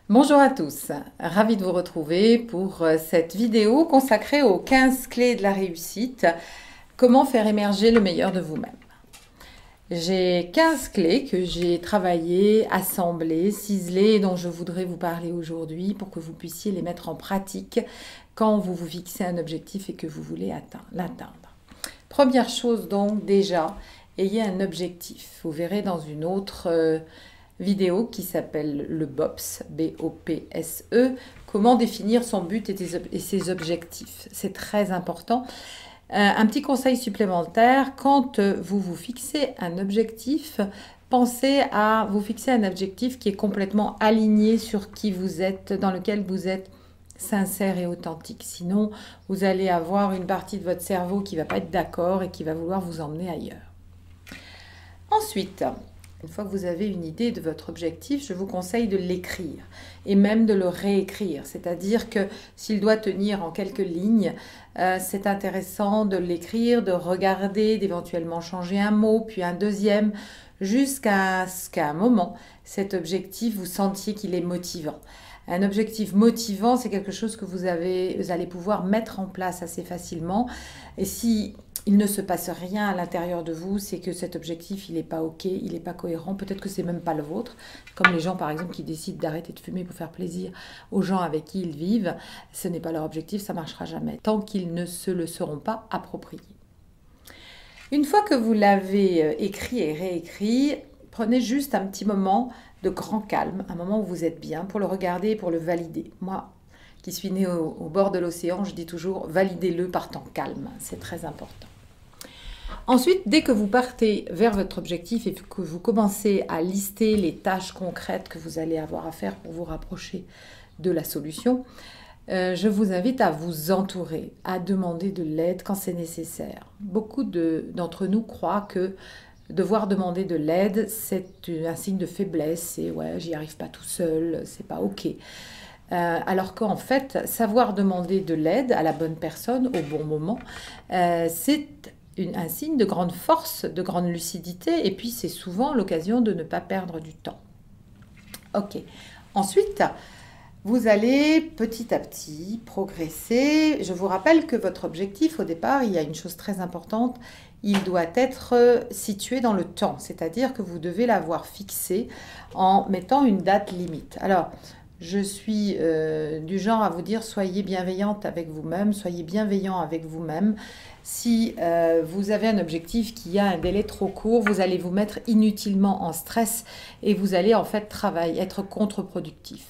Bonjour à tous, ravi de vous retrouver pour cette vidéo consacrée aux 15 clés de la réussite, comment faire émerger le meilleur de vous-même. J'ai 15 clés que j'ai travaillées, assemblées, ciselées et dont je voudrais vous parler aujourd'hui pour que vous puissiez les mettre en pratique quand vous vous fixez un objectif et que vous voulez l'atteindre. Première chose donc déjà, ayez un objectif. Vous verrez dans une autre vidéo qui s'appelle le BOPS, B-O-P-S-E, comment définir son but et ses objectifs. C'est très important. Un petit conseil supplémentaire, quand vous vous fixez un objectif, pensez à vous fixer un objectif qui est complètement aligné sur qui vous êtes, dans lequel vous êtes sincère et authentique. Sinon, vous allez avoir une partie de votre cerveau qui ne va pas être d'accord et qui va vouloir vous emmener ailleurs. Ensuite, une fois que vous avez une idée de votre objectif, je vous conseille de l'écrire et même de le réécrire. C'est-à-dire que s'il doit tenir en quelques lignes, c'est intéressant de l'écrire, de regarder, d'éventuellement changer un mot, puis un deuxième, jusqu'à ce qu'à un moment, cet objectif, vous sentiez qu'il est motivant. Un objectif motivant, c'est quelque chose que vous allez pouvoir mettre en place assez facilement. Et si il ne se passe rien à l'intérieur de vous, c'est que cet objectif, il n'est pas OK, il n'est pas cohérent, peut-être que c'est même pas le vôtre. Comme les gens, par exemple, qui décident d'arrêter de fumer pour faire plaisir aux gens avec qui ils vivent, ce n'est pas leur objectif, ça ne marchera jamais, tant qu'ils ne se le seront pas appropriés. Une fois que vous l'avez écrit et réécrit, prenez juste un petit moment de grand calme, un moment où vous êtes bien, pour le regarder et pour le valider. Moi, qui suis née au bord de l'océan, je dis toujours, validez-le par temps calme, c'est très important. Ensuite, dès que vous partez vers votre objectif et que vous commencez à lister les tâches concrètes que vous allez avoir à faire pour vous rapprocher de la solution, je vous invite à vous entourer, à demander de l'aide quand c'est nécessaire. Beaucoup d'entre nous croient que devoir demander de l'aide, c'est un signe de faiblesse, et ouais, j'y arrive pas tout seul, c'est pas OK. Alors qu'en fait, savoir demander de l'aide à la bonne personne au bon moment, c'est un signe de grande force, de grande lucidité, et puis c'est souvent l'occasion de ne pas perdre du temps. OK. Ensuite, vous allez petit à petit progresser. Je vous rappelle que votre objectif, au départ, il y a une chose très importante, il doit être situé dans le temps, c'est-à-dire que vous devez l'avoir fixé en mettant une date limite. Alors, je suis du genre à vous dire, soyez bienveillante avec vous-même, soyez bienveillant avec vous-même. Si vous avez un objectif qui a un délai trop court, vous allez vous mettre inutilement en stress et vous allez en fait être contre-productif.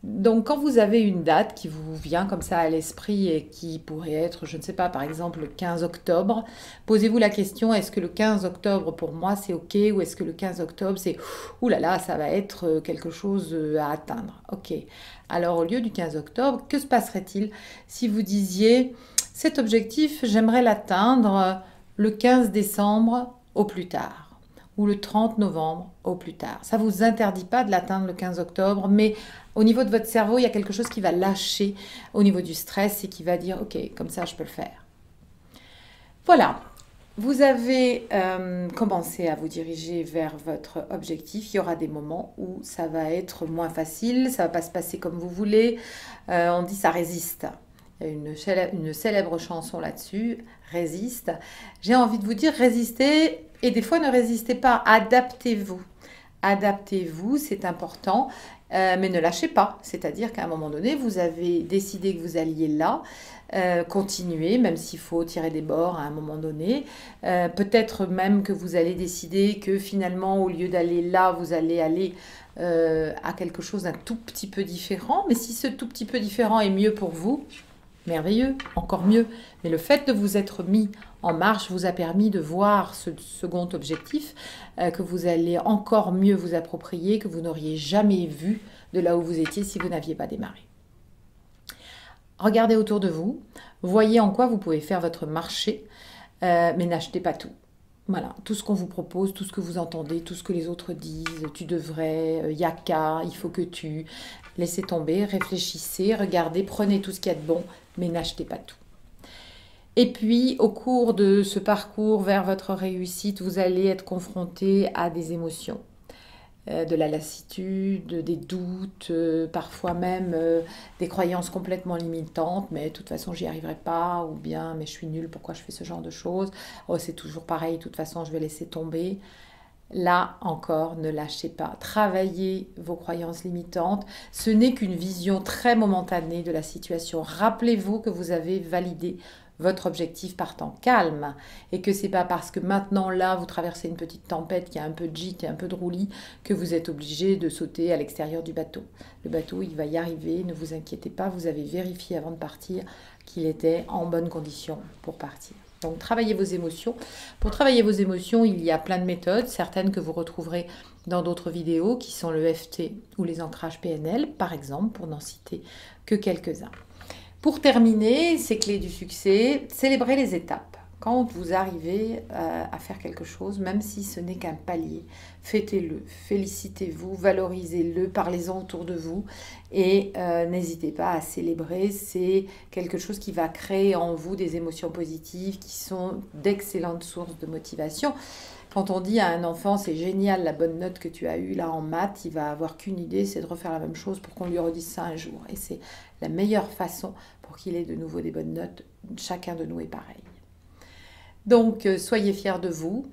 Donc, quand vous avez une date qui vous vient comme ça à l'esprit et qui pourrait être, je ne sais pas, par exemple le 15 octobre, posez-vous la question, est-ce que le 15 octobre pour moi c'est OK ou est-ce que le 15 octobre c'est, oulala, ça va être quelque chose à atteindre. OK. Alors, au lieu du 15 octobre, que se passerait-il si vous disiez, cet objectif, j'aimerais l'atteindre le 15 décembre au plus tard ou le 30 novembre au plus tard. Ça ne vous interdit pas de l'atteindre le 15 octobre, mais au niveau de votre cerveau, il y a quelque chose qui va lâcher au niveau du stress et qui va dire « Ok, comme ça, je peux le faire ». Voilà, vous avez commencé à vous diriger vers votre objectif. Il y aura des moments où ça va être moins facile, ça ne va pas se passer comme vous voulez. On dit « ça résiste ». Il y a une célèbre chanson là-dessus, « Résiste ». J'ai envie de vous dire « résistez ». Et des fois, ne résistez pas, adaptez-vous. Adaptez-vous, c'est important, mais ne lâchez pas. C'est-à-dire qu'à un moment donné, vous avez décidé que vous alliez là, continuez, même s'il faut tirer des bords à un moment donné. Peut-être même que vous allez décider que finalement, au lieu d'aller là, vous allez aller à quelque chose d'un tout petit peu différent. Mais si ce tout petit peu différent est mieux pour vous, merveilleux, encore mieux. Mais le fait de vous être mis en marche vous a permis de voir ce second objectif que vous allez encore mieux vous approprier, que vous n'auriez jamais vu de là où vous étiez si vous n'aviez pas démarré. Regardez autour de vous, voyez en quoi vous pouvez faire votre marché, mais n'achetez pas tout. Voilà, tout ce qu'on vous propose, tout ce que vous entendez, tout ce que les autres disent, tu devrais, y a qu'à, il faut que tu... Laissez tomber, réfléchissez, regardez, prenez tout ce qu'il y a de bon, mais n'achetez pas tout. Et puis, au cours de ce parcours vers votre réussite, vous allez être confronté à des émotions, de la lassitude, des doutes, parfois même des croyances complètement limitantes, mais de toute façon j'y arriverai pas, ou bien mais je suis nulle, pourquoi je fais ce genre de choses, oh c'est toujours pareil, de toute façon je vais laisser tomber. Là encore, ne lâchez pas. Travaillez vos croyances limitantes. Ce n'est qu'une vision très momentanée de la situation. Rappelez-vous que vous avez validé votre objectif par temps calme et que c'est pas parce que maintenant là vous traversez une petite tempête qui a un peu de gîte et un peu de roulis que vous êtes obligé de sauter à l'extérieur du bateau. Le bateau, il va y arriver, ne vous inquiétez pas, vous avez vérifié avant de partir qu'il était en bonne condition pour partir. Donc travaillez vos émotions. Pour travailler vos émotions, il y a plein de méthodes, certaines que vous retrouverez dans d'autres vidéos qui sont le FT ou les ancrages PNL, par exemple, pour n'en citer que quelques-uns. Pour terminer, ces clés du succès, célébrez les étapes. Quand vous arrivez à faire quelque chose, même si ce n'est qu'un palier, fêtez-le, félicitez-vous, valorisez-le, parlez-en autour de vous et n'hésitez pas à célébrer. C'est quelque chose qui va créer en vous des émotions positives qui sont d'excellentes sources de motivation. Quand on dit à un enfant, c'est génial la bonne note que tu as eue là en maths, il va avoir qu'une idée, c'est de refaire la même chose pour qu'on lui redise ça un jour. Et c'est la meilleure façon pour qu'il ait de nouveau des bonnes notes. Chacun de nous est pareil. Donc, soyez fiers de vous.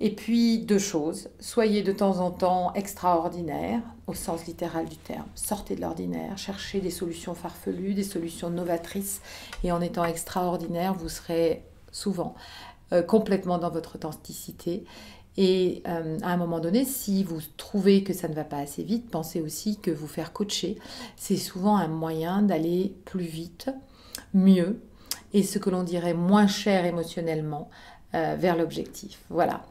Et puis, deux choses. Soyez de temps en temps extraordinaire, au sens littéral du terme. Sortez de l'ordinaire, cherchez des solutions farfelues, des solutions novatrices. Et en étant extraordinaire, vous serez souvent complètement dans votre authenticité. Et à un moment donné, si vous trouvez que ça ne va pas assez vite, pensez aussi que vous faire coacher, c'est souvent un moyen d'aller plus vite, mieux, et ce que l'on dirait moins cher émotionnellement vers l'objectif. Voilà.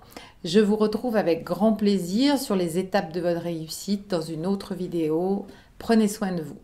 Je vous retrouve avec grand plaisir sur les étapes de votre réussite dans une autre vidéo. Prenez soin de vous.